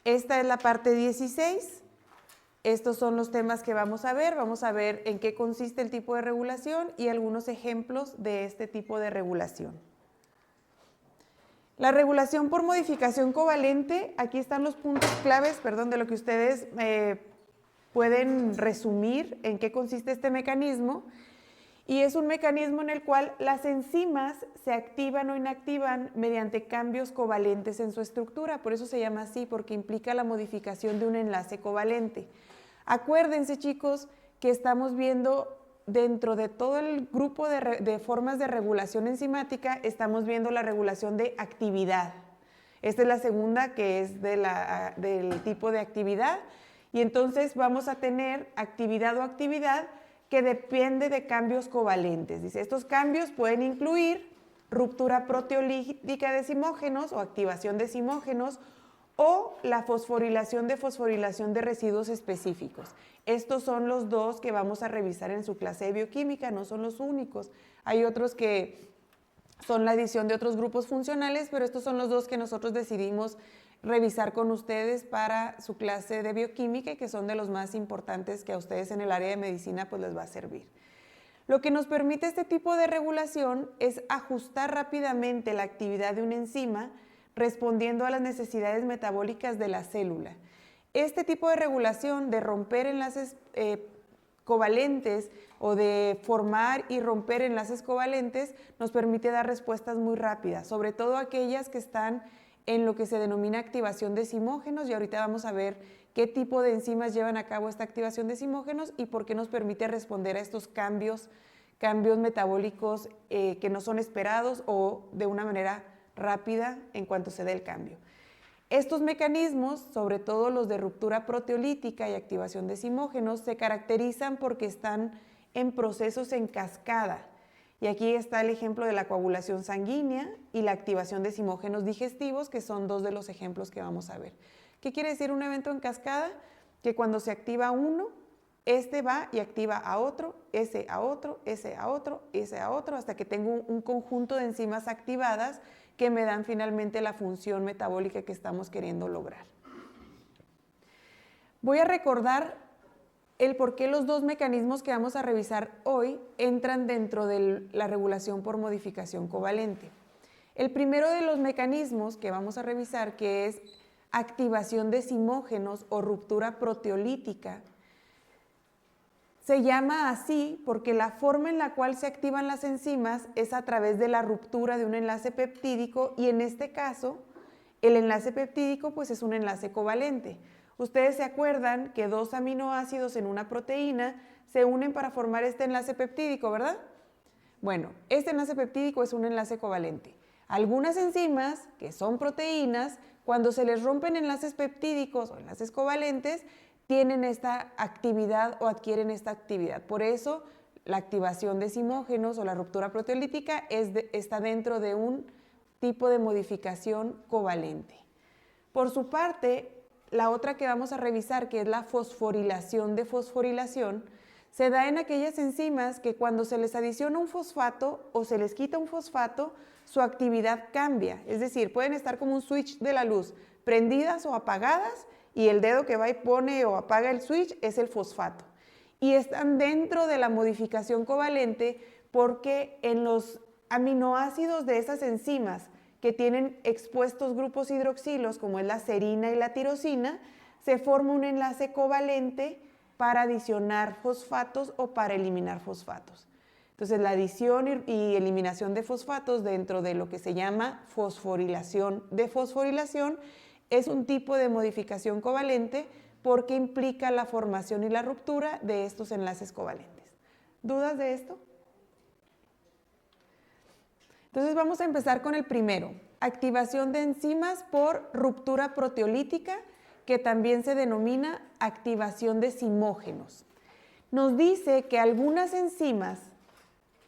Esta es la parte 16. Estos son los temas que vamos a ver. Vamos a ver en qué consiste el tipo de regulación y algunos ejemplos de este tipo de regulación. La regulación por modificación covalente, aquí están los puntos claves, de lo que ustedes pueden resumir en qué consiste este mecanismo. Y es un mecanismo en el cual las enzimas se activan o inactivan mediante cambios covalentes en su estructura. Por eso se llama así, porque implica la modificación de un enlace covalente. Acuérdense, chicos, que estamos viendo dentro de todo el grupo de formas de regulación enzimática, estamos viendo la regulación de actividad. Esta es la segunda, que es del tipo de actividad. Y entonces vamos a tener actividad o actividad que depende de cambios covalentes. Dice, estos cambios pueden incluir ruptura proteolítica de simógenos o activación de simógenos o la fosforilación de residuos específicos. Estos son los dos que vamos a revisar en su clase de bioquímica, no son los únicos. Hay otros que son la adición de otros grupos funcionales, pero estos son los dos que nosotros decidimos revisar con ustedes para su clase de bioquímica y que son de los más importantes que a ustedes en el área de medicina pues les va a servir. Lo que nos permite este tipo de regulación es ajustar rápidamente la actividad de una enzima respondiendo a las necesidades metabólicas de la célula. Este tipo de regulación de romper enlaces covalentes o de formar y romper enlaces covalentes nos permite dar respuestas muy rápidas, sobre todo aquellas que están en lo que se denomina activación de simógenos, y ahorita vamos a ver qué tipo de enzimas llevan a cabo esta activación de simógenos y por qué nos permite responder a estos cambios metabólicos que no son esperados o de una manera rápida en cuanto se dé el cambio. Estos mecanismos, sobre todo los de ruptura proteolítica y activación de simógenos, se caracterizan porque están en procesos en cascada. Y aquí está el ejemplo de la coagulación sanguínea y la activación de simógenos digestivos, que son dos de los ejemplos que vamos a ver. ¿Qué quiere decir un evento en cascada? Que cuando se activa uno, este va y activa a otro, ese a otro, ese a otro, ese a otro, hasta que tengo un conjunto de enzimas activadas que me dan finalmente la función metabólica que estamos queriendo lograr. Voy a recordar el por qué los dos mecanismos que vamos a revisar hoy entran dentro de la regulación por modificación covalente. El primero de los mecanismos que vamos a revisar, que es activación de simógenos o ruptura proteolítica, se llama así porque la forma en la cual se activan las enzimas es a través de la ruptura de un enlace peptídico, y en este caso el enlace peptídico pues es un enlace covalente. Ustedes se acuerdan que dos aminoácidos en una proteína se unen para formar este enlace peptídico, ¿verdad? Bueno, este enlace peptídico es un enlace covalente. Algunas enzimas, que son proteínas, cuando se les rompen enlaces peptídicos o enlaces covalentes, tienen esta actividad o adquieren esta actividad. Por eso, la activación de simógenos o la ruptura proteolítica está dentro de un tipo de modificación covalente. Por su parte, la otra que vamos a revisar, que es la fosforilación de fosforilación, se da en aquellas enzimas que cuando se les adiciona un fosfato o se les quita un fosfato, su actividad cambia. Es decir, pueden estar como un switch de la luz, prendidas o apagadas, y el dedo que va y pone o apaga el switch es el fosfato. Y están dentro de la modificación covalente porque en los aminoácidos de esas enzimas que tienen expuestos grupos hidroxilos, como es la serina y la tirosina, se forma un enlace covalente para adicionar fosfatos o para eliminar fosfatos. Entonces, la adición y eliminación de fosfatos dentro de lo que se llama fosforilación de fosforilación es un tipo de modificación covalente porque implica la formación y la ruptura de estos enlaces covalentes. ¿Dudas de esto? Entonces vamos a empezar con el primero, activación de enzimas por ruptura proteolítica, que también se denomina activación de simógenos. Nos dice que algunas enzimas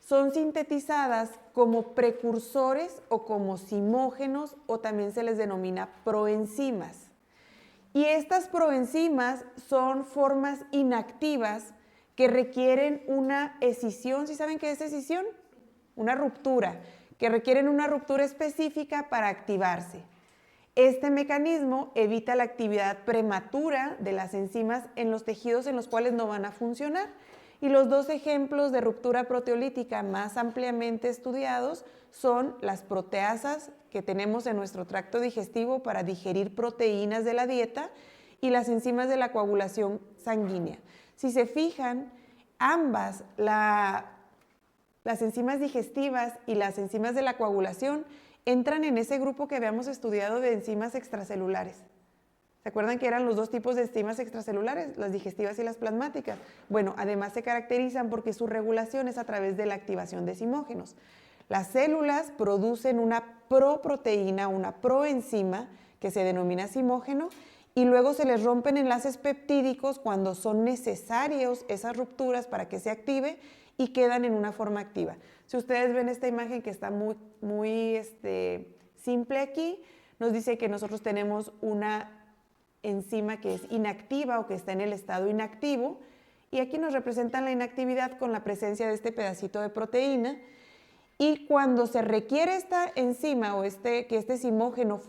son sintetizadas como precursores o como simógenos, o también se les denomina proenzimas. Y estas proenzimas son formas inactivas que requieren una escisión. ¿Sí saben qué es escisión? Una ruptura, que requieren una ruptura específica para activarse. Este mecanismo evita la actividad prematura de las enzimas en los tejidos en los cuales no van a funcionar. Y los dos ejemplos de ruptura proteolítica más ampliamente estudiados son las proteasas que tenemos en nuestro tracto digestivo para digerir proteínas de la dieta y las enzimas de la coagulación sanguínea. Si se fijan, ambas, las enzimas digestivas y las enzimas de la coagulación, entran en ese grupo que habíamos estudiado de enzimas extracelulares. ¿Se acuerdan que eran los dos tipos de enzimas extracelulares, las digestivas y las plasmáticas? Bueno, además se caracterizan porque su regulación es a través de la activación de zimógenos. Las células producen una proproteína, una proenzima, que se denomina zimógeno, y luego se les rompen enlaces peptídicos cuando son necesarios esas rupturas para que se active y quedan en una forma activa. Si ustedes ven esta imagen que está muy simple aquí, nos dice que nosotros tenemos una enzima que es inactiva o que está en el estado inactivo, y aquí nos representan la inactividad con la presencia de este pedacito de proteína, y cuando se requiere esta enzima o que este zimógeno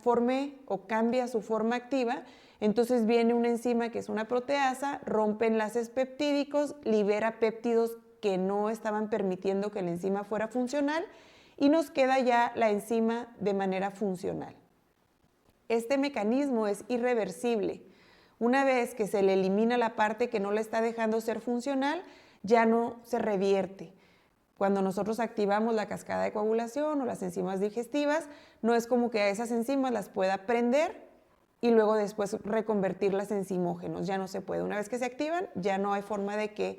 forme o cambia su forma activa, entonces viene una enzima que es una proteasa, rompe enlaces peptídicos, libera péptidos que no estaban permitiendo que la enzima fuera funcional, y nos queda ya la enzima de manera funcional. Este mecanismo es irreversible. Una vez que se le elimina la parte que no le está dejando ser funcional, ya no se revierte. Cuando nosotros activamos la cascada de coagulación o las enzimas digestivas, no es como que a esas enzimas las pueda prender y luego después reconvertirlas en zimógenos. Ya no se puede. Una vez que se activan, ya no hay forma de que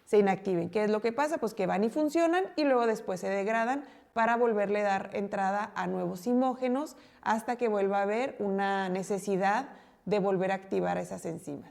se inactiven. ¿Qué es lo que pasa? Pues que van y funcionan y luego después se degradan para volverle a dar entrada a nuevos zimógenos hasta que vuelva a haber una necesidad de volver a activar esas enzimas.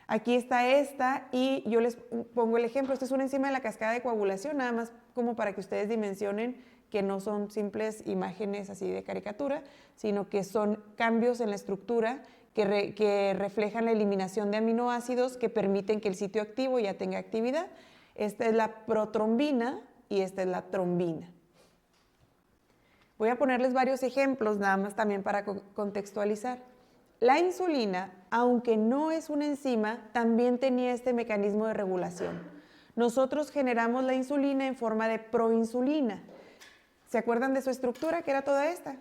Aquí está esta y yo les pongo el ejemplo. Esta es una enzima de la cascada de coagulación, nada más como para que ustedes dimensionen que no son simples imágenes así de caricatura, sino que son cambios en la estructura que reflejan la eliminación de aminoácidos que permiten que el sitio activo ya tenga actividad. Esta es la protrombina y esta es la trombina. Voy a ponerles varios ejemplos, nada más también para contextualizar. La insulina, aunque no es una enzima, también tenía este mecanismo de regulación. Nosotros generamos la insulina en forma de proinsulina. ¿Se acuerdan de su estructura, que era toda esta?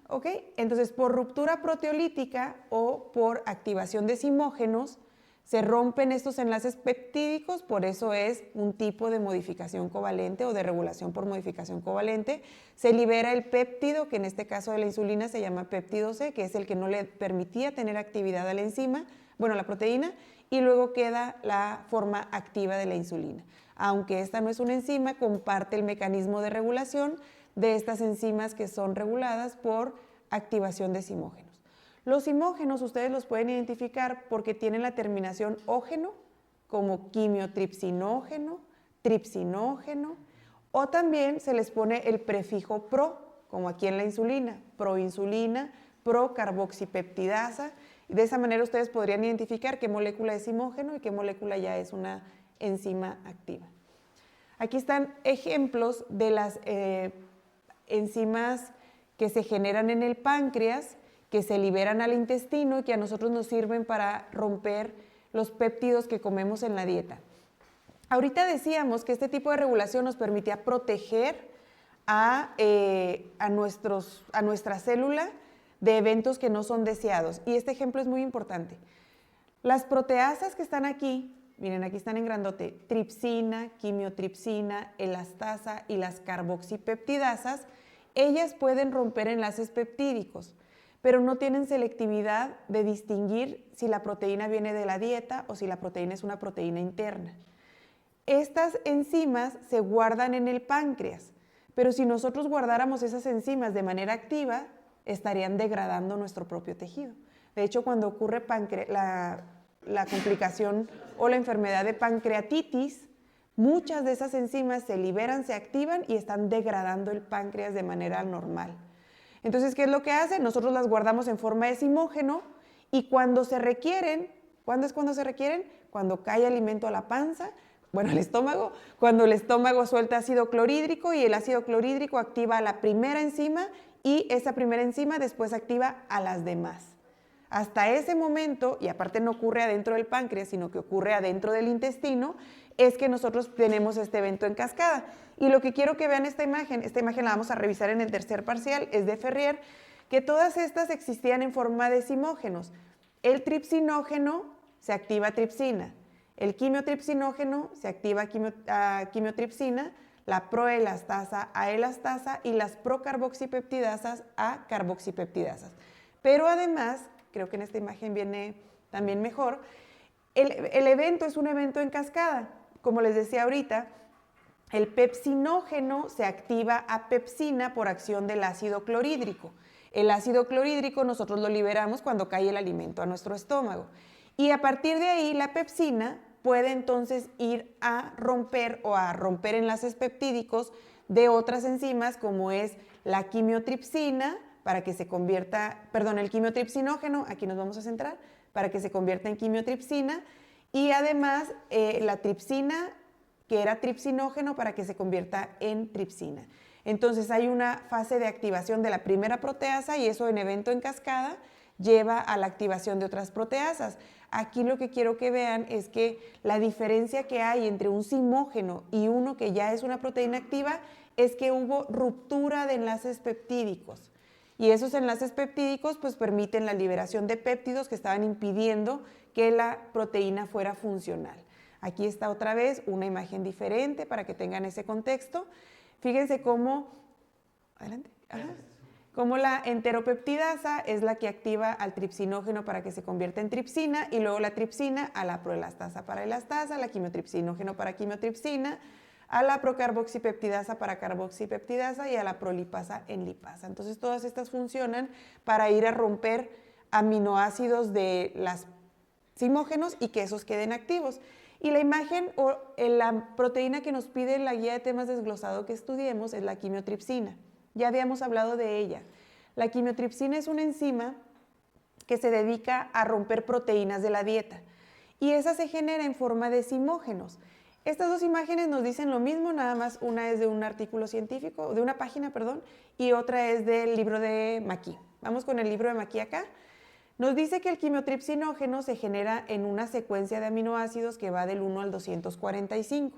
¿Ok? Entonces, por ruptura proteolítica o por activación de zimógenos, se rompen estos enlaces peptídicos, por eso es un tipo de modificación covalente o de regulación por modificación covalente. Se libera el péptido, que en este caso de la insulina se llama péptido C, que es el que no le permitía tener actividad a la enzima, bueno, la proteína, y luego queda la forma activa de la insulina. Aunque esta no es una enzima, comparte el mecanismo de regulación de estas enzimas que son reguladas por activación de zimógenos. Los zimógenos ustedes los pueden identificar porque tienen la terminación ógeno, como quimiotripsinógeno, tripsinógeno, o también se les pone el prefijo pro, como aquí en la insulina, proinsulina, procarboxipeptidasa. Y de esa manera ustedes podrían identificar qué molécula es zimógeno y qué molécula ya es una enzima activa. Aquí están ejemplos de las enzimas que se generan en el páncreas, que se liberan al intestino y que a nosotros nos sirven para romper los péptidos que comemos en la dieta. Ahorita decíamos que este tipo de regulación nos permitía proteger a nuestra célula de eventos que no son deseados. Y este ejemplo es muy importante. Las proteasas que están aquí, miren, aquí están en grandote, tripsina, quimiotripsina, elastasa y las carboxipeptidasas, ellas pueden romper enlaces peptídicos, pero no tienen selectividad de distinguir si la proteína viene de la dieta o si la proteína es una proteína interna. Estas enzimas se guardan en el páncreas, pero si nosotros guardáramos esas enzimas de manera activa, estarían degradando nuestro propio tejido. De hecho, cuando ocurre la complicación o la enfermedad de pancreatitis, muchas de esas enzimas se liberan, se activan y están degradando el páncreas de manera normal. Entonces, ¿qué es lo que hacen? Nosotros las guardamos en forma de zimógeno y cuando se requieren, ¿cuándo es cuando se requieren? Cuando cae alimento a la panza, bueno, al estómago, cuando el estómago suelta ácido clorhídrico y el ácido clorhídrico activa la primera enzima y esa primera enzima después activa a las demás. Hasta ese momento, y aparte no ocurre adentro del páncreas, sino que ocurre adentro del intestino, es que nosotros tenemos este evento en cascada. Y lo que quiero que vean esta imagen la vamos a revisar en el tercer parcial, es de Ferrier, que todas estas existían en forma de zimógenos. El tripsinógeno se activa tripsina, el quimiotripsinógeno se activa quimiotripsina, la proelastasa a elastasa y las procarboxipeptidasas a carboxipeptidasas. Pero además, creo que en esta imagen viene también mejor, el evento es un evento en cascada. Como les decía ahorita, el pepsinógeno se activa a pepsina por acción del ácido clorhídrico. El ácido clorhídrico nosotros lo liberamos cuando cae el alimento a nuestro estómago. Y a partir de ahí la pepsina puede entonces ir a romper enlaces peptídicos de otras enzimas como es la quimiotripsina, para que se convierta, el quimiotripsinógeno, aquí nos vamos a centrar, para que se convierta en quimiotripsina, y además la tripsina, que era tripsinógeno, para que se convierta en tripsina. Entonces hay una fase de activación de la primera proteasa y eso en evento en cascada lleva a la activación de otras proteasas. Aquí lo que quiero que vean es que la diferencia que hay entre un zimógeno y uno que ya es una proteína activa es que hubo ruptura de enlaces peptídicos. Y esos enlaces peptídicos pues permiten la liberación de péptidos que estaban impidiendo que la proteína fuera funcional. Aquí está otra vez una imagen diferente para que tengan ese contexto. Fíjense cómo, adelante, cómo la enteropeptidasa es la que activa al tripsinógeno para que se convierta en tripsina y luego la tripsina a la proelastasa para elastasa, la quimiotripsinógeno para quimiotripsina, a la procarboxipeptidasa para carboxipeptidasa y a la prolipasa en lipasa. Entonces todas estas funcionan para ir a romper aminoácidos de los zimógenos y que esos queden activos. Y la imagen o la proteína que nos pide la guía de temas desglosado que estudiemos es la quimiotripsina. Ya habíamos hablado de ella. La quimiotripsina es una enzima que se dedica a romper proteínas de la dieta y esa se genera en forma de zimógenos. Estas dos imágenes nos dicen lo mismo, nada más una es de un artículo científico, de una página, perdón, y otra es del libro de Maquis. Vamos con el libro de Maquis acá. Nos dice que el quimiotripsinógeno se genera en una secuencia de aminoácidos que va del 1 al 245.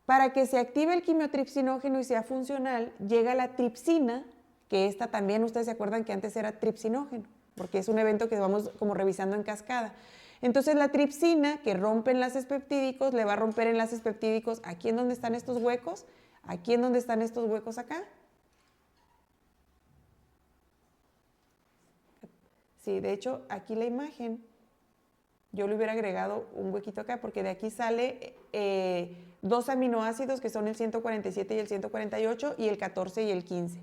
Para que se active el quimiotripsinógeno y sea funcional, llega la tripsina, que esta también, ustedes se acuerdan que antes era tripsinógeno, porque es un evento que vamos como revisando en cascada. Entonces la tripsina, que rompe enlaces peptídicos, le va a romper enlaces peptídicos aquí en donde están estos huecos, aquí en donde están estos huecos acá. Sí, de hecho, aquí la imagen, yo le hubiera agregado un huequito acá, porque de aquí sale dos aminoácidos que son el 147 y el 148 y el 14 y el 15.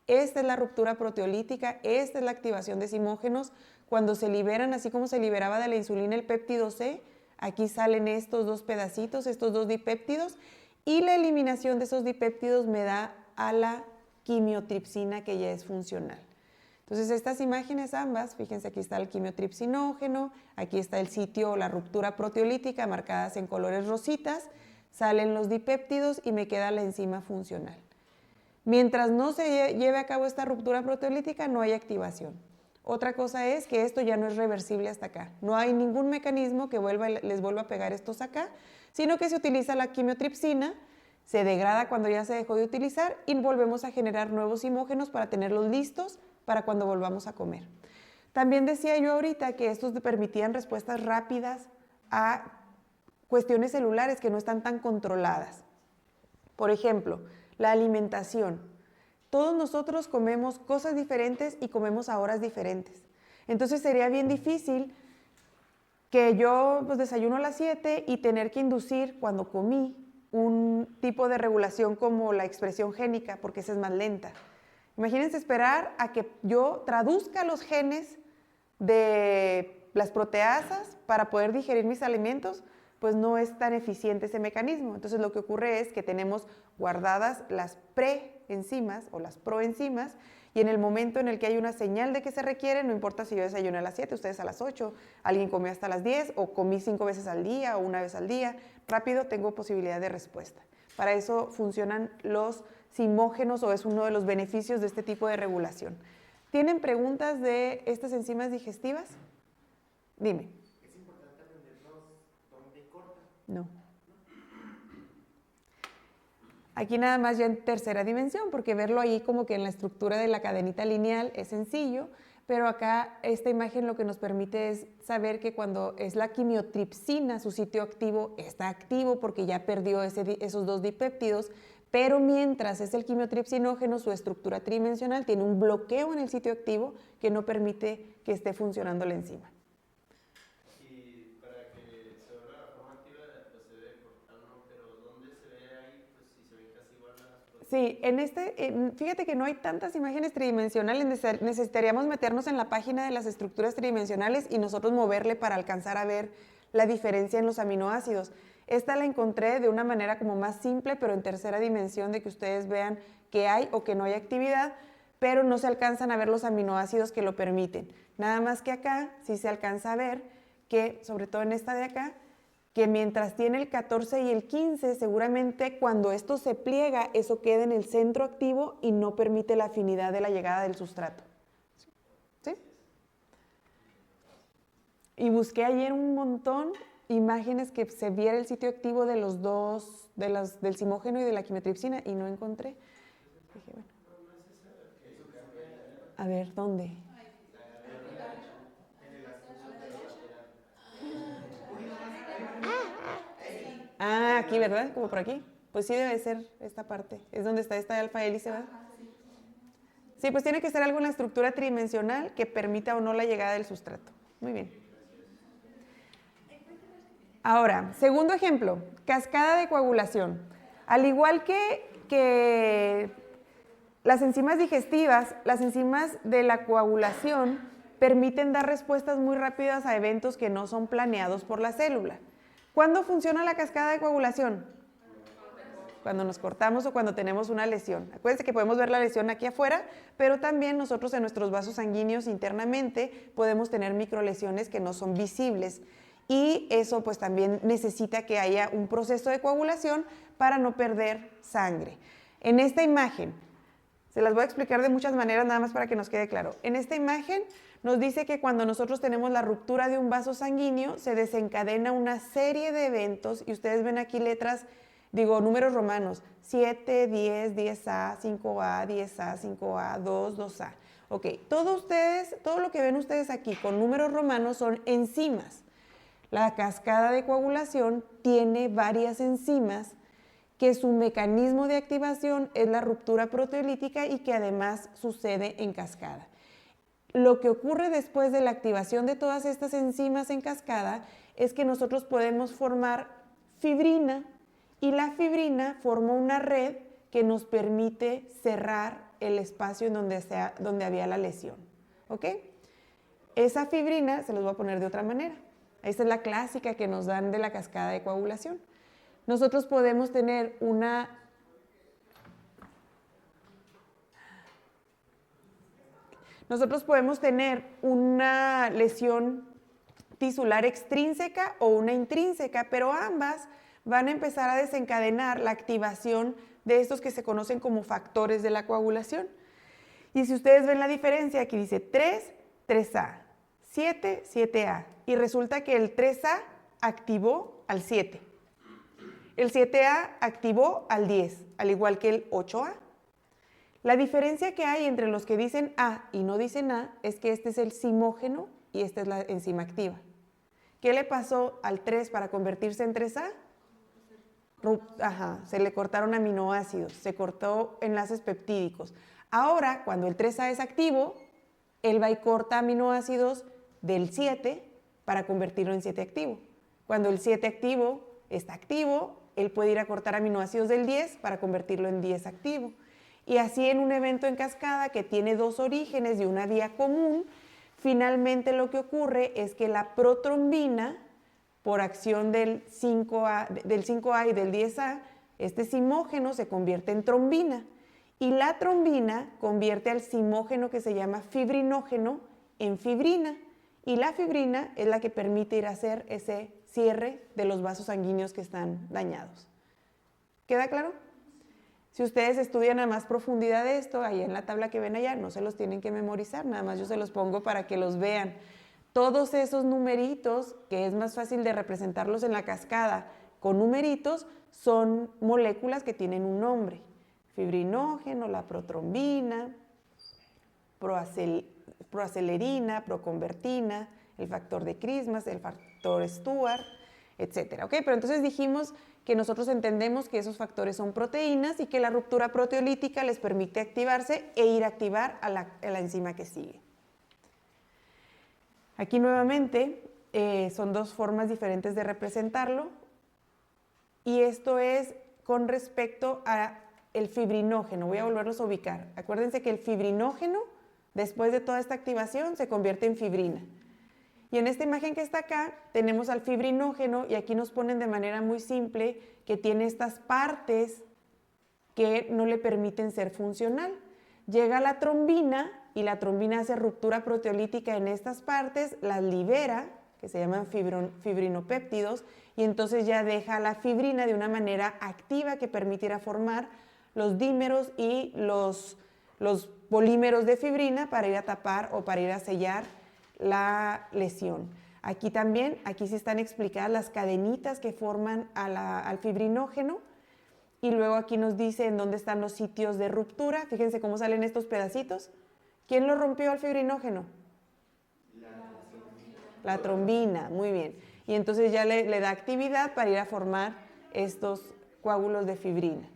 Esta es la ruptura proteolítica, esta es la activación de zimógenos. Cuando se liberan, así como se liberaba de la insulina el péptido C, aquí salen estos dos pedacitos, estos dos dipéptidos, y la eliminación de esos dipéptidos me da a la quimiotripsina que ya es funcional. Entonces estas imágenes ambas, fíjense aquí está el quimiotripsinógeno, aquí está el sitio o la ruptura proteolítica marcadas en colores rositas, salen los dipéptidos y me queda la enzima funcional. Mientras no se lleve a cabo esta ruptura proteolítica no hay activación. Otra cosa es que esto ya no es reversible hasta acá. No hay ningún mecanismo que les vuelva a pegar estos acá, sino que se utiliza la quimiotripsina, se degrada cuando ya se dejó de utilizar y volvemos a generar nuevos zimógenos para tenerlos listos para cuando volvamos a comer. También decía yo ahorita que estos permitían respuestas rápidas a cuestiones celulares que no están tan controladas. Por ejemplo, la alimentación. Todos nosotros comemos cosas diferentes y comemos a horas diferentes. Entonces sería bien difícil que yo desayuno a las 7 y tener que inducir cuando comí un tipo de regulación como la expresión génica, porque esa es más lenta. Imagínense esperar a que yo traduzca los genes de las proteasas para poder digerir mis alimentos, pues no es tan eficiente ese mecanismo. Entonces lo que ocurre es que tenemos guardadas las preenzimas o las proenzimas y en el momento en el que hay una señal de que se requiere, no importa si yo desayuné a las 7, ustedes a las 8, alguien comió hasta las 10 o comí 5 veces al día o una vez al día, rápido tengo posibilidad de respuesta. Para eso funcionan los simógenos o es uno de los beneficios de este tipo de regulación. ¿Tienen preguntas de estas enzimas digestivas? Dime. ¿Es importante aprendernos dónde corta? No. Aquí nada más ya en tercera dimensión, porque verlo ahí como que en la estructura de la cadenita lineal es sencillo, pero acá esta imagen lo que nos permite es saber que cuando es la quimiotripsina, su sitio activo está activo porque ya perdió esos dos dipéptidos, pero mientras es el quimiotripsinógeno, su estructura tridimensional tiene un bloqueo en el sitio activo que no permite que esté funcionando la enzima. Y para que se vuelva la forma activa, pues se debe cortar, ¿no? Pero ¿dónde se ve ahí? Pues si se ven casi igual las... Sí, fíjate que no hay tantas imágenes tridimensionales, necesitaríamos meternos en la página de las estructuras tridimensionales y nosotros moverle para alcanzar a ver la diferencia en los aminoácidos. Esta la encontré de una manera como más simple, pero en tercera dimensión, de que ustedes vean que hay o que no hay actividad, pero no se alcanzan a ver los aminoácidos que lo permiten. Nada más que acá sí se alcanza a ver que, sobre todo en esta de acá, que mientras tiene el 14 y el 15, seguramente cuando esto se pliega, eso queda en el centro activo y no permite la afinidad de la llegada del sustrato. ¿Sí? Y busqué ayer un montón imágenes que se viera el sitio activo de los dos, del simógeno y de la quimiotripsina, y no encontré. Dije, bueno. A ver, ¿dónde? Ah, aquí, ¿verdad? Como por aquí. Pues sí debe ser esta parte. Es donde está esta alfa hélice, ¿verdad? Sí, pues tiene que ser algo en la estructura tridimensional que permita o no la llegada del sustrato. Muy bien. Ahora, segundo ejemplo, cascada de coagulación. Al igual que las enzimas digestivas, las enzimas de la coagulación permiten dar respuestas muy rápidas a eventos que no son planeados por la célula. ¿Cuándo funciona la cascada de coagulación? Cuando nos cortamos o cuando tenemos una lesión. Acuérdense que podemos ver la lesión aquí afuera, pero también nosotros en nuestros vasos sanguíneos internamente podemos tener microlesiones que no son visibles. Y eso pues también necesita que haya un proceso de coagulación para no perder sangre. En esta imagen, se las voy a explicar de muchas maneras nada más para que nos quede claro. En esta imagen nos dice que cuando nosotros tenemos la ruptura de un vaso sanguíneo se desencadena una serie de eventos y ustedes ven aquí letras, números romanos, 7, 10, 10A, 5A, 10A, 5A, 2, 2A. Ok, todo lo que ven ustedes aquí con números romanos son enzimas. La cascada de coagulación tiene varias enzimas que su mecanismo de activación es la ruptura proteolítica y que además sucede en cascada. Lo que ocurre después de la activación de todas estas enzimas en cascada es que nosotros podemos formar fibrina y la fibrina forma una red que nos permite cerrar el espacio en donde había la lesión. ¿Ok? Esa fibrina se los voy a poner de otra manera. Esta es la clásica que nos dan de la cascada de coagulación. Nosotros podemos tener una lesión tisular extrínseca o una intrínseca, pero ambas van a empezar a desencadenar la activación de estos que se conocen como factores de la coagulación. Y si ustedes ven la diferencia, aquí dice 3, 3A, 7, 7A. Y resulta que el 3A activó al 7. El 7A activó al 10, al igual que el 8A. La diferencia que hay entre los que dicen A y no dicen A es que este es el simógeno y esta es la enzima activa. ¿Qué le pasó al 3 para convertirse en 3A? Se le cortaron aminoácidos, se cortó enlaces peptídicos. Ahora, cuando el 3A es activo, él va y corta aminoácidos del 7 para convertirlo en 7 activo. Cuando el 7 activo está activo, él puede ir a cortar aminoácidos del 10 para convertirlo en 10 activo. Y así en un evento en cascada que tiene dos orígenes y una vía común, finalmente lo que ocurre es que la protrombina, por acción del 5A y del 10A, este simógeno se convierte en trombina. Y la trombina convierte al simógeno que se llama fibrinógeno en fibrina. Y la fibrina es la que permite ir a hacer ese cierre de los vasos sanguíneos que están dañados. ¿Queda claro? Si ustedes estudian a más profundidad de esto, ahí en la tabla que ven allá, no se los tienen que memorizar, nada más yo se los pongo para que los vean. Todos esos numeritos, que es más fácil de representarlos en la cascada con numeritos, son moléculas que tienen un nombre. Fibrinógeno, la protrombina, proacelerina, proconvertina, el factor de Christmas, el factor Stuart, etc. ¿Okay? Pero entonces dijimos que nosotros entendemos que esos factores son proteínas y que la ruptura proteolítica les permite activarse e ir a activar a la enzima que sigue. Aquí nuevamente son dos formas diferentes de representarlo y esto es con respecto al fibrinógeno. Voy a volverlos a ubicar. Acuérdense que el fibrinógeno, después de toda esta activación, se convierte en fibrina. Y en esta imagen que está acá, tenemos al fibrinógeno y aquí nos ponen de manera muy simple que tiene estas partes que no le permiten ser funcional. Llega la trombina y la trombina hace ruptura proteolítica en estas partes, las libera, que se llaman fibrinopéptidos, y entonces ya deja la fibrina de una manera activa que permitirá formar los dímeros y los polímeros de fibrina para ir a tapar o para ir a sellar la lesión. Aquí también, aquí sí están explicadas las cadenitas que forman al fibrinógeno y luego aquí nos dice en dónde están los sitios de ruptura. Fíjense cómo salen estos pedacitos. ¿Quién lo rompió al fibrinógeno? La trombina, muy bien. Y entonces ya le da actividad para ir a formar estos coágulos de fibrina.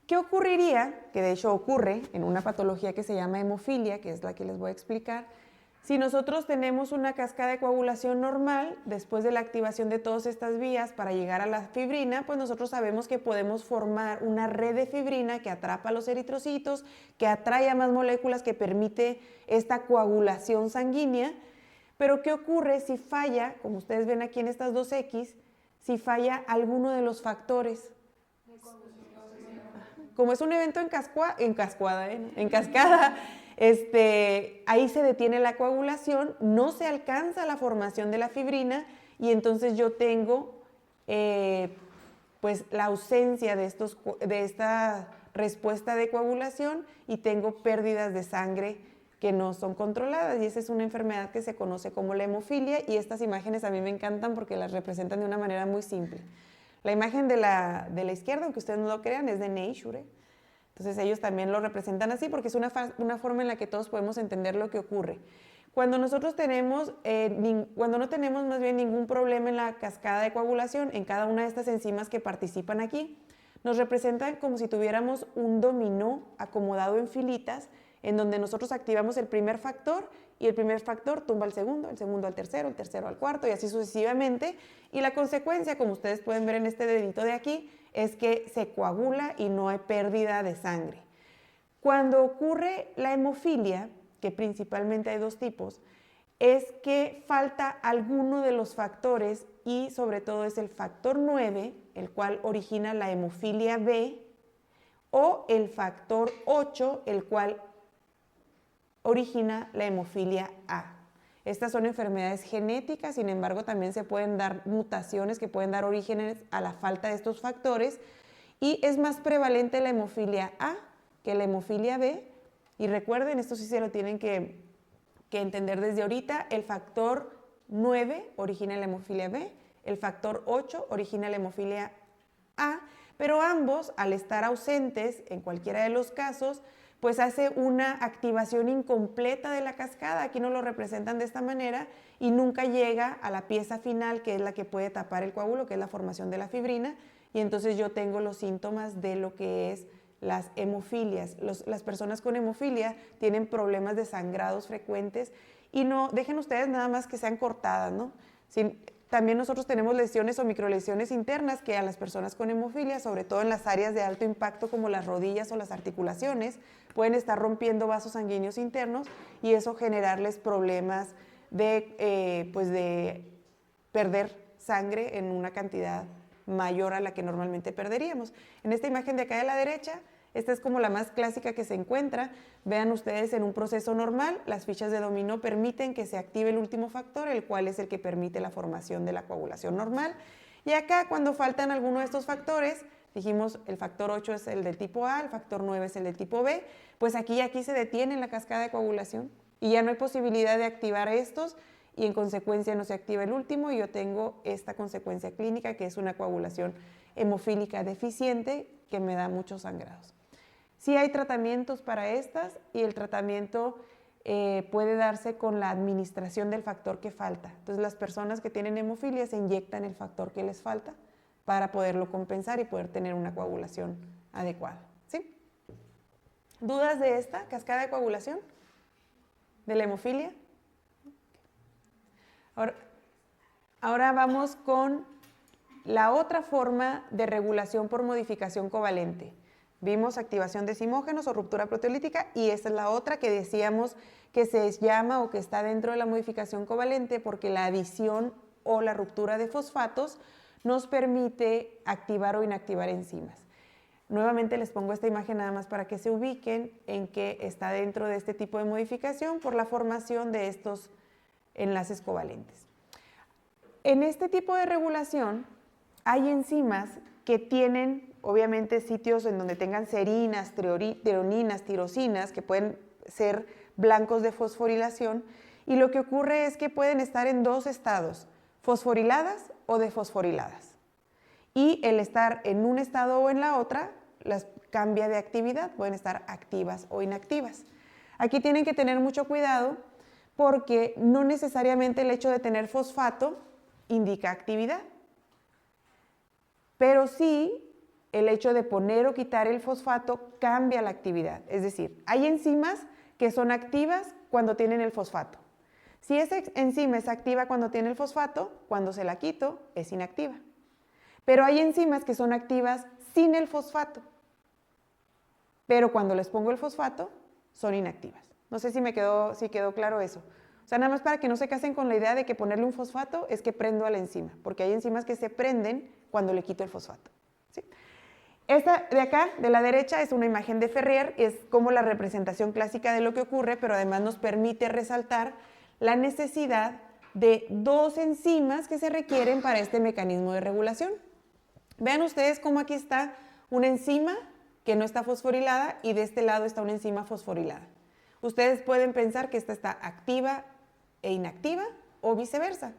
¿Qué ocurriría? Que de hecho ocurre en una patología que se llama hemofilia, que es la que les voy a explicar. Si nosotros tenemos una cascada de coagulación normal, después de la activación de todas estas vías para llegar a la fibrina, pues nosotros sabemos que podemos formar una red de fibrina que atrapa a los eritrocitos, que atrae a más moléculas, que permite esta coagulación sanguínea. Pero ¿qué ocurre si falla, como ustedes ven aquí en estas dos X, si falla alguno de los factores? Como es un evento en cascada, ahí se detiene la coagulación, no se alcanza la formación de la fibrina y entonces yo tengo pues la ausencia de esta respuesta de coagulación y tengo pérdidas de sangre que no son controladas y esa es una enfermedad que se conoce como la hemofilia y estas imágenes a mí me encantan porque las representan de una manera muy simple. La imagen de la izquierda, aunque ustedes no lo crean, es de Nature. Entonces ellos también lo representan así porque es una forma en la que todos podemos entender lo que ocurre. Cuando nosotros cuando no tenemos más bien ningún problema en la cascada de coagulación, en cada una de estas enzimas que participan aquí, nos representan como si tuviéramos un dominó acomodado en filitas, en donde nosotros activamos el primer factor y el primer factor tumba al segundo, el segundo al tercero, el tercero al cuarto y así sucesivamente. Y la consecuencia, como ustedes pueden ver en este dedito de aquí, es que se coagula y no hay pérdida de sangre. Cuando ocurre la hemofilia, que principalmente hay dos tipos, es que falta alguno de los factores y sobre todo es el factor 9, el cual origina la hemofilia B, o el factor 8, el cual origina la hemofilia A. Estas son enfermedades genéticas, sin embargo también se pueden dar mutaciones que pueden dar orígenes a la falta de estos factores y es más prevalente la hemofilia A que la hemofilia B y recuerden, esto sí se lo tienen que entender desde ahorita, el factor 9 origina la hemofilia B, el factor 8 origina la hemofilia A, pero ambos al estar ausentes en cualquiera de los casos pues hace una activación incompleta de la cascada, aquí nos lo representan de esta manera, y nunca llega a la pieza final, que es la que puede tapar el coágulo, que es la formación de la fibrina, y entonces yo tengo los síntomas de lo que es las hemofilias. Las personas con hemofilia tienen problemas de sangrados frecuentes, y no, dejen ustedes nada más que sean cortadas, ¿no? También nosotros tenemos lesiones o microlesiones internas que a las personas con hemofilia, sobre todo en las áreas de alto impacto como las rodillas o las articulaciones, pueden estar rompiendo vasos sanguíneos internos y eso generarles problemas de perder sangre en una cantidad mayor a la que normalmente perderíamos. En esta imagen de acá de la derecha, esta es como la más clásica que se encuentra. Vean ustedes en un proceso normal, las fichas de dominó permiten que se active el último factor, el cual es el que permite la formación de la coagulación normal. Y acá, cuando faltan alguno de estos factores, dijimos el factor 8 es el del tipo A, el factor 9 es el del tipo B, pues aquí se detiene la cascada de coagulación y ya no hay posibilidad de activar estos y en consecuencia no se activa el último y yo tengo esta consecuencia clínica que es una coagulación hemofílica deficiente que me da muchos sangrados. Sí hay tratamientos para estas y el tratamiento puede darse con la administración del factor que falta. Entonces las personas que tienen hemofilia se inyectan el factor que les falta para poderlo compensar y poder tener una coagulación adecuada. ¿Sí? ¿Dudas de esta cascada de coagulación? ¿De la hemofilia? Ahora vamos con la otra forma de regulación por modificación covalente. Vimos activación de decimógenos o ruptura proteolítica y esta es la otra que decíamos que se llama o que está dentro de la modificación covalente porque la adición o la ruptura de fosfatos nos permite activar o inactivar enzimas. Nuevamente les pongo esta imagen nada más para que se ubiquen en que está dentro de este tipo de modificación por la formación de estos enlaces covalentes. En este tipo de regulación hay enzimas que tienen obviamente sitios en donde tengan serinas, treoninas, tirosinas, que pueden ser blancos de fosforilación, y lo que ocurre es que pueden estar en dos estados, fosforiladas o defosforiladas. Y el estar en un estado o en la otra las cambia de actividad, pueden estar activas o inactivas. Aquí tienen que tener mucho cuidado porque no necesariamente el hecho de tener fosfato indica actividad, pero sí el hecho de poner o quitar el fosfato cambia la actividad. Es decir, hay enzimas que son activas cuando tienen el fosfato. Si esa enzima es activa cuando tiene el fosfato, cuando se la quito es inactiva. Pero hay enzimas que son activas sin el fosfato, pero cuando les pongo el fosfato son inactivas. No sé si quedó claro eso. O sea, nada más para que no se casen con la idea de que ponerle un fosfato es que prendo a la enzima, porque hay enzimas que se prenden cuando le quito el fosfato. ¿Sí? Esta de acá, de la derecha, es una imagen de Ferrier, es como la representación clásica de lo que ocurre, pero además nos permite resaltar la necesidad de dos enzimas que se requieren para este mecanismo de regulación. Vean ustedes cómo aquí está una enzima que no está fosforilada y de este lado está una enzima fosforilada. Ustedes pueden pensar que esta está activa e inactiva o viceversa,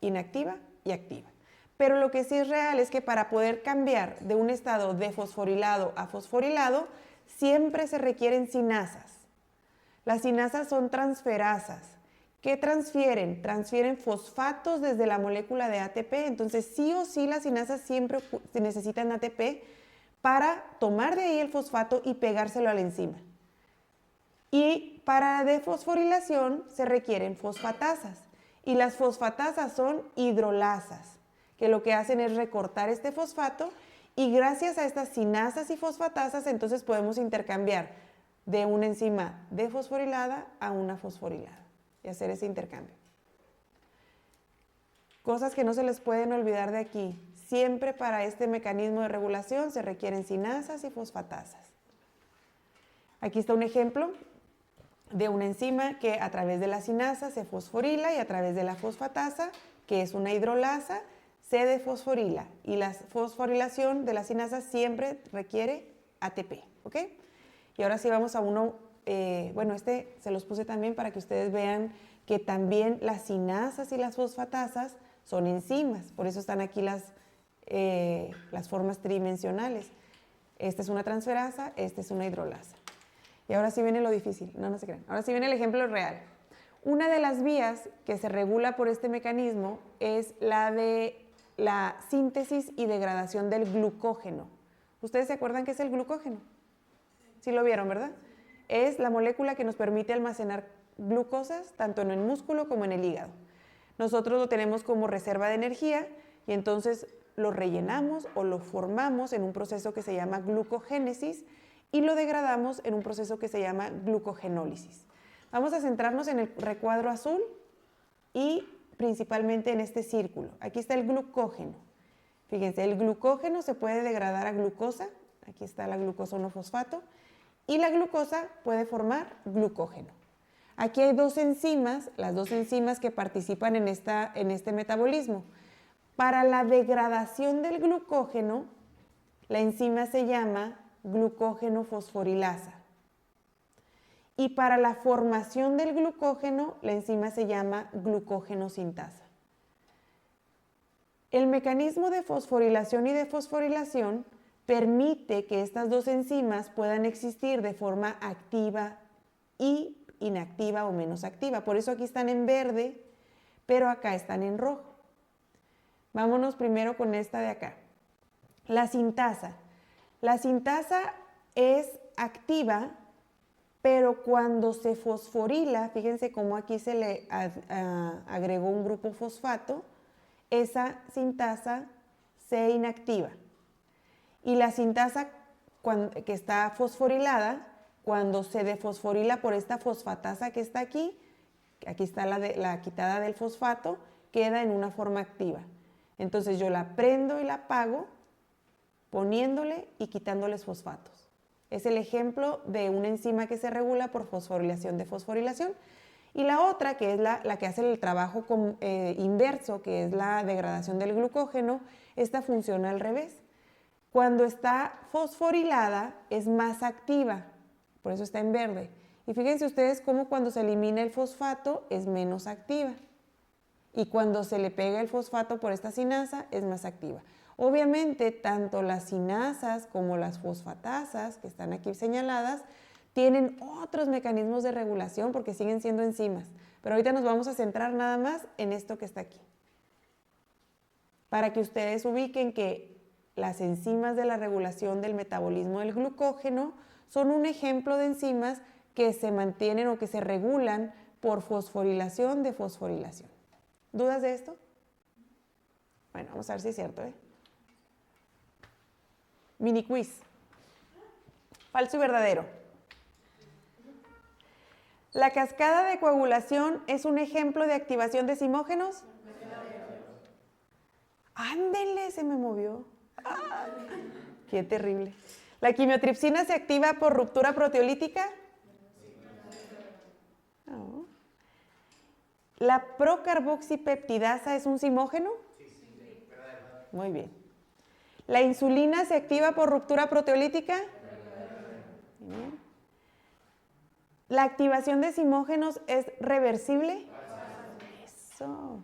inactiva y activa. Pero lo que sí es real es que para poder cambiar de un estado de fosforilado a fosforilado, siempre se requieren sinasas. Las sinasas son transferasas. ¿Qué transfieren? Transfieren fosfatos desde la molécula de ATP. Entonces, sí o sí, las sinasas siempre necesitan ATP para tomar de ahí el fosfato y pegárselo a la enzima. Y para la defosforilación se requieren fosfatasas. Y las fosfatasas son hidrolasas, que lo que hacen es recortar este fosfato y gracias a estas sinasas y fosfatasas entonces podemos intercambiar de una enzima defosforilada a una fosforilada y hacer ese intercambio. Cosas que no se les pueden olvidar de aquí. Siempre para este mecanismo de regulación se requieren sinasas y fosfatasas. Aquí está un ejemplo de una enzima que a través de la sinasa se fosforila y a través de la fosfatasa, que es una hidrolasa, se defosforila. Y la fosforilación de la sinasa siempre requiere ATP, ¿ok? Y ahora sí vamos a uno, este se los puse también para que ustedes vean que también las sinasas y las fosfatasas son enzimas, por eso están aquí las formas tridimensionales. Esta es una transferasa, esta es una hidrolasa. Y ahora sí viene lo difícil, no se crean. Ahora sí viene el ejemplo real. Una de las vías que se regula por este mecanismo es la de la síntesis y degradación del glucógeno. ¿Ustedes se acuerdan qué es el glucógeno? Sí lo vieron, ¿verdad? Es la molécula que nos permite almacenar glucosas tanto en el músculo como en el hígado. Nosotros lo tenemos como reserva de energía y entonces lo rellenamos o lo formamos en un proceso que se llama glucogénesis y lo degradamos en un proceso que se llama glucogenólisis. Vamos a centrarnos en el recuadro azul y principalmente en este círculo. Aquí está el glucógeno. Fíjense, el glucógeno se puede degradar a glucosa. Aquí está la glucosa 1-fosfato. Y la glucosa puede formar glucógeno. Aquí hay dos enzimas, las dos enzimas que participan en este metabolismo. Para la degradación del glucógeno, la enzima se llama glucógeno fosforilasa. Y para la formación del glucógeno, la enzima se llama glucógeno sintasa. El mecanismo de fosforilación y desfosforilación permite que estas dos enzimas puedan existir de forma activa y inactiva o menos activa. Por eso aquí están en verde, pero acá están en rojo. Vámonos primero con esta de acá. La sintasa. La sintasa es activa, pero cuando se fosforila, fíjense cómo aquí se le agregó un grupo fosfato, esa sintasa se inactiva. Y la sintasa que está fosforilada, cuando se desfosforila por esta fosfatasa que está aquí está la quitada del fosfato, queda en una forma activa. Entonces yo la prendo y la apago poniéndole y quitándoles fosfatos. Es el ejemplo de una enzima que se regula por fosforilación, desfosforilación. Y la otra, que es la que hace el trabajo inverso, que es la degradación del glucógeno, esta funciona al revés. Cuando está fosforilada es más activa, por eso está en verde. Y fíjense ustedes cómo cuando se elimina el fosfato es menos activa. Y cuando se le pega el fosfato por esta sinasa es más activa. Obviamente, tanto las sinasas como las fosfatasas, que están aquí señaladas, tienen otros mecanismos de regulación porque siguen siendo enzimas. Pero ahorita nos vamos a centrar nada más en esto que está aquí. Para que ustedes ubiquen que las enzimas de la regulación del metabolismo del glucógeno son un ejemplo de enzimas que se mantienen o que se regulan por fosforilación, desfosforilación. ¿Dudas de esto? Bueno, vamos a ver si es cierto, ¿eh? Mini quiz. Falso y verdadero. ¿La cascada de coagulación es un ejemplo de activación de zimógenos? ¡Ándele! Se me movió. ¡Ah! ¡Qué terrible! ¿La quimiotripsina se activa por ruptura proteolítica? No. ¿La procarboxipeptidasa es un zimógeno? Sí. Muy bien. ¿La insulina se activa por ruptura proteolítica? Bien. ¿La activación de zimógenos es reversible? Eso.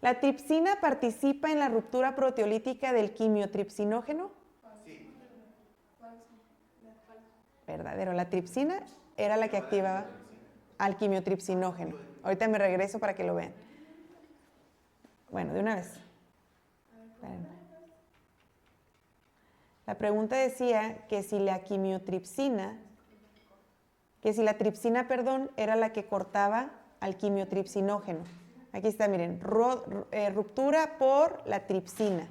¿La tripsina participa en la ruptura proteolítica del quimiotripsinógeno? Sí. Verdadero. La tripsina era la que activaba al quimiotripsinógeno. Ahorita me regreso para que lo vean. Bueno, de una vez. La pregunta decía que si la tripsina, era la que cortaba al quimiotripsinógeno. Aquí está, miren, ruptura por la tripsina.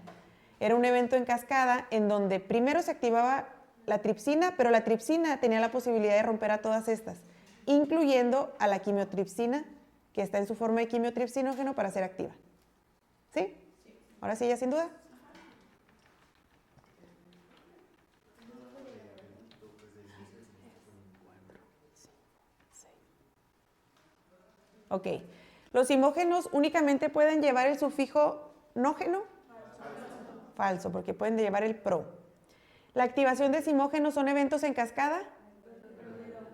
Era un evento en cascada en donde primero se activaba la tripsina, pero la tripsina tenía la posibilidad de romper a todas estas, incluyendo a la quimiotripsina, que está en su forma de quimiotripsinógeno para ser activa. ¿Sí? Ahora sí, ya sin duda. Ok. ¿Los zimógenos únicamente pueden llevar el sufijo nógeno? Falso, porque pueden llevar el pro. ¿La activación de zimógenos son eventos en cascada?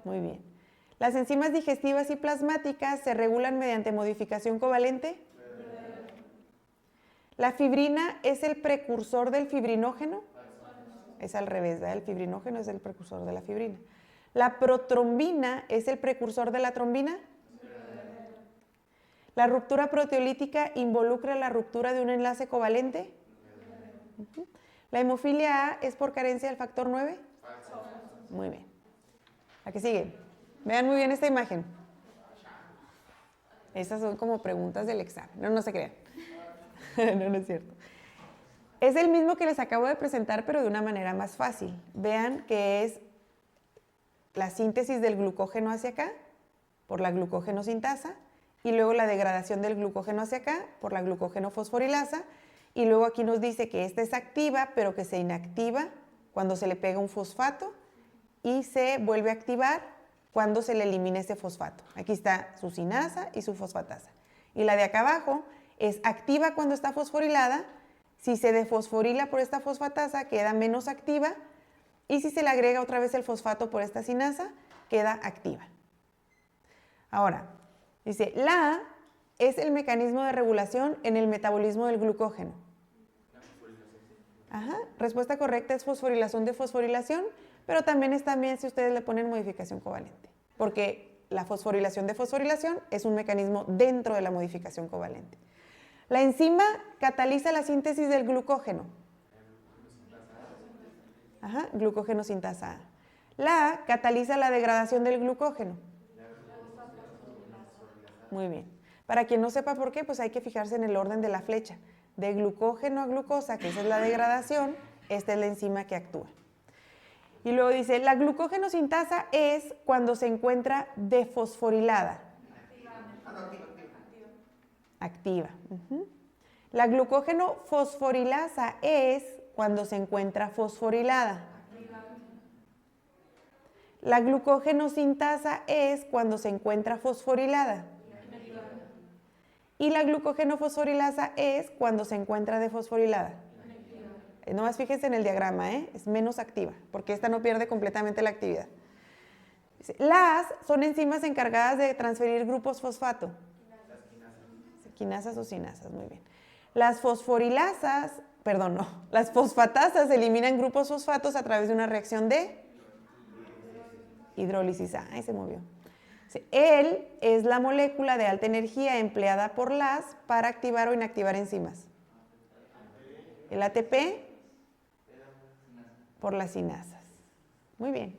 Muy bien. ¿Las enzimas digestivas y plasmáticas se regulan mediante modificación covalente? ¿La fibrina es el precursor del fibrinógeno? Es al revés, ¿verdad? El fibrinógeno es el precursor de la fibrina. ¿La protrombina es el precursor de la trombina? ¿La ruptura proteolítica involucra la ruptura de un enlace covalente? ¿La hemofilia A es por carencia del factor 9? Muy bien. ¿A qué sigue? Vean muy bien esta imagen. Estas son como preguntas del examen. No se crean. No es cierto. Es el mismo que les acabo de presentar, pero de una manera más fácil. Vean que es la síntesis del glucógeno hacia acá, por la glucógeno sintasa, y luego la degradación del glucógeno hacia acá, por la glucógeno fosforilasa, y luego aquí nos dice que esta es activa, pero que se inactiva cuando se le pega un fosfato, y se vuelve a activar cuando se le elimina ese fosfato. Aquí está su sinasa y su fosfatasa. Y la de acá abajo es activa cuando está fosforilada, Si se defosforila por esta fosfatasa, queda menos activa. Y si se le agrega otra vez el fosfato por esta sinasa, queda activa. Ahora, dice, la A es el mecanismo de regulación en el metabolismo del glucógeno. Ajá, respuesta correcta es fosforilación de fosforilación, pero también está bien si ustedes le ponen modificación covalente, porque la fosforilación de fosforilación es un mecanismo dentro de la modificación covalente. La enzima cataliza la síntesis del glucógeno. Ajá, glucógeno sintasa A. La A cataliza la degradación del glucógeno. Muy bien. Para quien no sepa por qué, pues hay que fijarse en el orden de la flecha. De glucógeno a glucosa, que esa es la degradación, esta es la enzima que actúa. Y luego dice, la glucógeno sintasa es cuando se encuentra defosforilada. Activa. La glucógeno fosforilasa es cuando se encuentra fosforilada. La glucógeno sintasa es cuando se encuentra fosforilada. Y la glucógeno fosforilasa es cuando se encuentra defosforilada. Nomás fíjense en el diagrama, es menos activa, porque esta no pierde completamente la actividad. Las son enzimas encargadas de transferir grupos fosfato. Quinasas o sinasas, muy bien. Las fosforilasas, perdón, no, las fosfatasas eliminan grupos fosfatos a través de una reacción de hidrólisis. Ahí se movió. El es la molécula de alta energía empleada por las para activar o inactivar enzimas. El ATP por las sinasas. Muy bien.